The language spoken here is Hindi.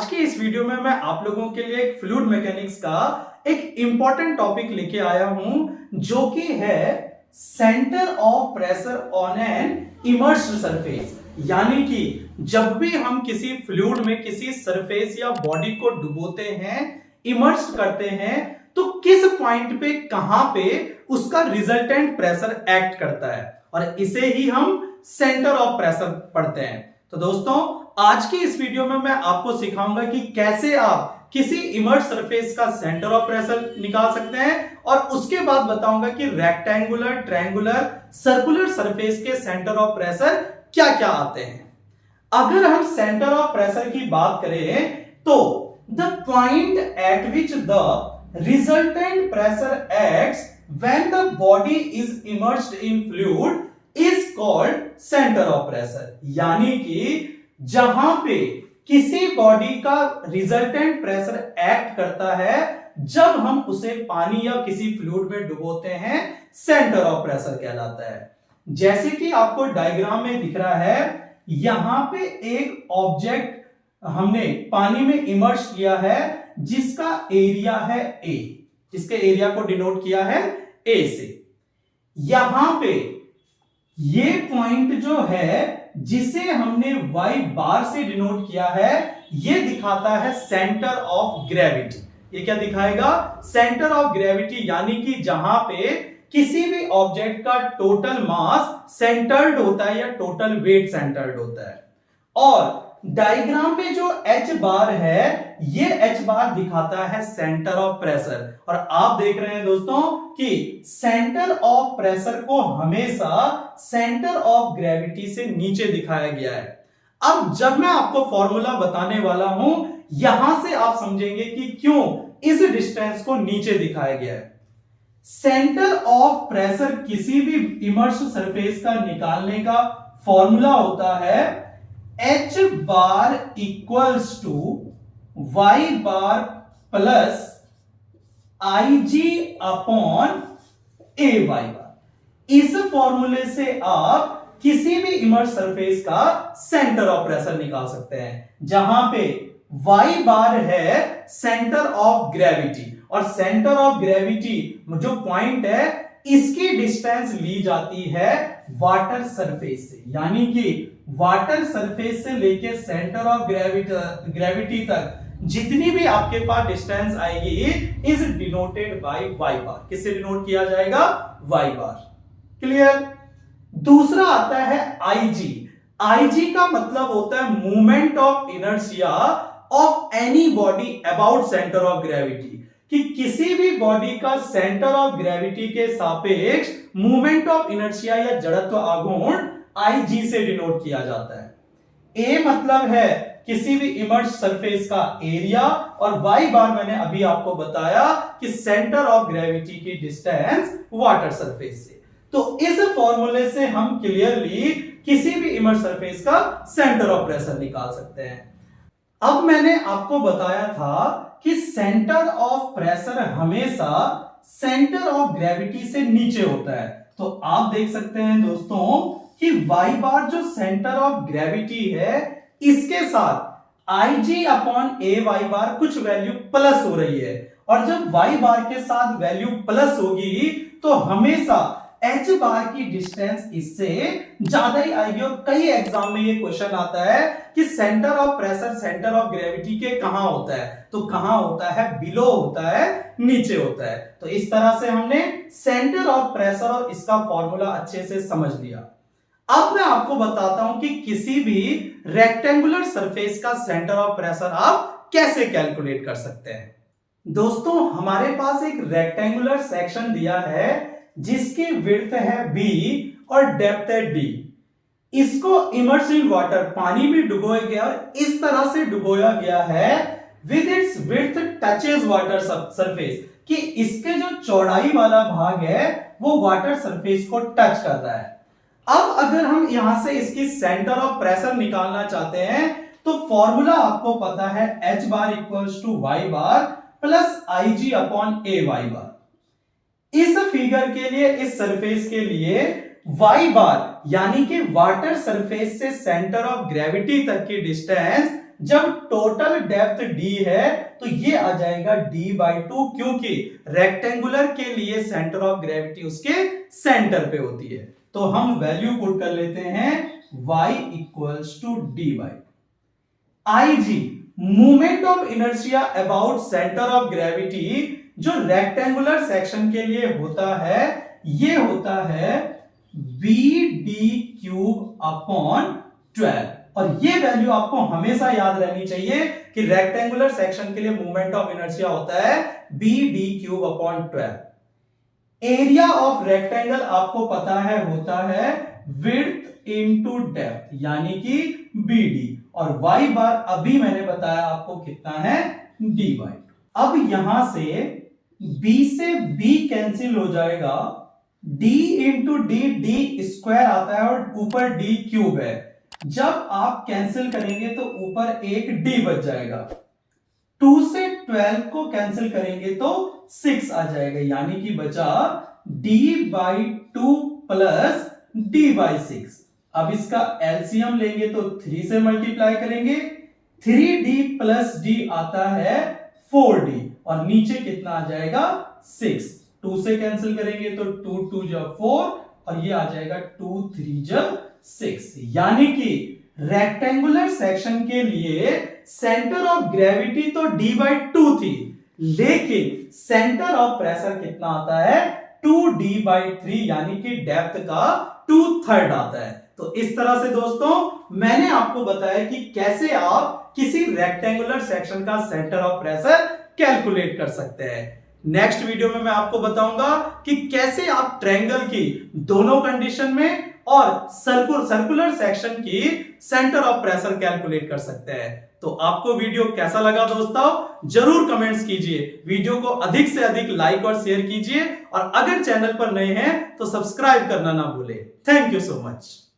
आज के इस वीडियो में मैं आप लोगों के लिए एक फ्लूइड मैकेनिक्स का एक इंपॉर्टेंट टॉपिक लेके आया हूं जो कि है centre of pressure on an immersed surface. यानी कि जब भी हम किसी फ्लूइड में किसी सरफेस या बॉडी को डुबोते हैं, इमर्स्ड करते हैं, तो किस पॉइंट पे कहां पे उसका रिजल्टेंट प्रेशर एक्ट करता है, और इसे ही हम सेंटर ऑफ प्रेशर पढ़ते हैं। तो दोस्तों, आज की इस वीडियो में मैं आपको सिखाऊंगा कि कैसे आप किसी इमर्स्ड सरफेस का सेंटर ऑफ प्रेशर निकाल सकते हैं, और उसके बाद बताऊंगा कि रेक्टेंगुलर, ट्रायंगुलर, सर्कुलर सरफेस के सेंटर ऑफ प्रेशर क्या क्या आते हैं। अगर हम सेंटर ऑफ प्रेशर की बात करें तो the point eight which the resultant pressure acts when the body is immersed in fluid is called centre of pressure. यानी कि जहां पे किसी बॉडी का रिजल्टेंट प्रेशर एक्ट करता है जब हम उसे पानी या किसी फ्लूइड में डुबोते हैं, सेंटर ऑफ प्रेशर कहलाता है। जैसे कि आपको डायग्राम में दिख रहा है, यहां पे एक ऑब्जेक्ट हमने पानी में इमर्स किया है जिसका एरिया है ए, जिसके एरिया को डिनोट किया है ए से। यहां पे ये पॉइंट जो है जिसे हमने y बार से डिनोट किया है, ये दिखाता है सेंटर ऑफ ग्रेविटी। ये क्या दिखाएगा? Centre of gravity. यानी कि जहां पे किसी भी ऑब्जेक्ट का टोटल मास सेंटर्ड होता है या टोटल वेट सेंटर्ड होता है। और डायग्राम में जो h बार है, ये h बार दिखाता है सेंटर ऑफ प्रेशर। और आप देख रहे हैं दोस्तों कि सेंटर ऑफ प्रेशर को हमेशा सेंटर ऑफ ग्रेविटी से नीचे दिखाया गया है। अब जब मैं आपको फॉर्मूला बताने वाला हूं, यहां से आप समझेंगे कि क्यों इस डिस्टेंस को नीचे दिखाया गया है। सेंटर ऑफ प्रेशर किसी भी इमर्स्ड सरफेस का निकालने का फॉर्मूला होता है H bar equals to Y bar plus IG upon AY bar. इस फॉर्मूले से आप किसी भी इमर्स्ड सरफेस का सेंटर ऑफ प्रेशर निकाल सकते हैं, जहां पे Y बार है सेंटर ऑफ ग्रेविटी, और सेंटर ऑफ ग्रेविटी जो पॉइंट है इसकी डिस्टेंस ली जाती है वाटर सरफेस से। यानी कि वाटर सरफेस से लेके सेंटर ऑफ ग्रेविटी तक जितनी भी आपके पास डिस्टेंस आएगी इज डिनोटेड बाय y बार। किससे डिनोट किया जाएगा? y बार। क्लियर? दूसरा आता है IG। IG का मतलब होता है movement of inertia of any body about centre of gravity, कि किसी भी बॉडी का सेंटर ऑफ ग्रेविटी के सापेक्ष मूवमेंट ऑफ इनर्शिया या जड़त्व आघूर्ण IG से डिनोट किया जाता है। A मतलब है किसी भी इमर्स्ड सरफेस का एरिया, और Y बार मैंने अभी आपको बताया कि सेंटर ऑफ ग्रेविटी की डिस्टेंस वाटर सरफेस से। तो इस फॉर्मूले से हम क्लियरली किसी भी इमर्स्ड सरफेस का सेंटर ऑफ प्रेशर निकाल सकते हैं। अब मैंने आपको बताया था कि सेंटर ऑफ प्रेशर हमेशा सेंटर ऑफ ग्रेविटी से नीचे होता है। तो आप देख सकते हैं दोस्तों कि y बार जो सेंटर ऑफ ग्रेविटी है, इसके साथ IG अपॉन AY बार कुछ वैल्यू प्लस हो रही है, और जब y बार के साथ वैल्यू प्लस होगी तो हमेशा h बार की डिस्टेंस इससे ज्यादा ही आएगी। और कई एग्जाम में ये क्वेश्चन आता है कि centre of pressure centre of gravity के कहां होता है, तो कहां होता है? बिलो होता है, नीचे होता है। तो इस तरह से हमने सेंटर ऑफ प्रेशर और इसका फॉर्मूला अच्छे से समझ लिया। अब मैं आपको बताता हूं कि किसी भी रेक्टेंगुलर सरफेस का सेंटर ऑफ प्रेशर आप कैसे कैलकुलेट कर सकते हैं। दोस्तों, हमारे पास एक रेक्टेंगुलर सेक्शन दिया है जिसकी विड्थ है b और डेप्थ है d। इसको इमर्स्ड इन वाटर, पानी में डुबोया गया, इस तरह से डुबोया गया है with its width touches water surface, कि इसके जो चौड़ाई वाला भाग है वो वाटर सरफेस को टच कर रहा है। अब अगर हम यहां से इसकी सेंटर ऑफ प्रेशर निकालना चाहते हैं तो फॉर्मूला आपको पता है H bar equals to Y bar plus IG upon AY bar. इस फिगर के लिए, इस सरफेस के लिए y बार यानी कि वाटर सरफेस से सेंटर ऑफ ग्रेविटी तक की डिस्टेंस जब टोटल डेप्थ d है तो ये आ जाएगा d/2, क्योंकि रेक्टेंगुलर के लिए सेंटर ऑफ ग्रेविटी उसके सेंटर पे होती है। तो हम वैल्यू पुट कर लेते हैं y equals to d/2। IG moment of inertia about centre of gravity जो रेक्टेंगुलर सेक्शन के लिए होता है, ये होता है BD³/12। और ये वैल्यू आपको हमेशा याद रहनी चाहिए कि रेक्टेंगुलर सेक्शन के लिए मोमेंट ऑफ इनर्शिया होता है BD³/12। एरिया ऑफ रेक्टेंगल आपको पता है होता है विड्थ इनटू डेप्थ, यानी कि BD, और y बार अभी मैंने बताया आपको कितना है d/2। अब यहां से b से b कैंसिल हो जाएगा, d इंटू डी स्क्वायर आता है और ऊपर d³ है। जब आप कैंसिल करेंगे तो ऊपर एक d बच जाएगा। 2 से 12 को कैंसिल करेंगे तो 6 आ जाएगा, यानी कि बचा d/2 प्लस d/6। अब इसका एलसीएम लेंगे तो 3 से मल्टीप्लाई करेंगे, 3d प्लस d आता है 4d, और नीचे कितना आ जाएगा 6। 2 से कैंसिल करेंगे तो 2 2 जा 4, और ये आ जाएगा 2 3 जा 6। यानी कि रेक्टेंगुलर सेक्शन के लिए सेंटर ऑफ ग्रेविटी तो d/2 थी, लेकिन सेंटर ऑफ प्रेशर कितना आता है 2d/3, यानी कि डेप्थ का 2/3 आता है। तो इस तरह से दोस्तों मैंने आपको बताया कि कैसे आप किसी रेक्टेंगुलर सेक्शन का सेंटर ऑफ प्रेशर कैलकुलेट कर सकते हैं। नेक्स्ट वीडियो में मैं आपको बताऊंगा कि कैसे आप ट्रायंगल की दोनों कंडीशन में और सर्कुलर सेक्शन की सेंटर ऑफ प्रेशर कैलकुलेट कर सकते हैं। तो आपको वीडियो कैसा लगा दोस्तों, जरूर कमेंट्स कीजिए। वीडियो को अधिक से अधिक लाइक और शेयर कीजिए, और अगर चैनल पर नए हैं तो सब्सक्राइब करना ना भूलें। Thank you so much.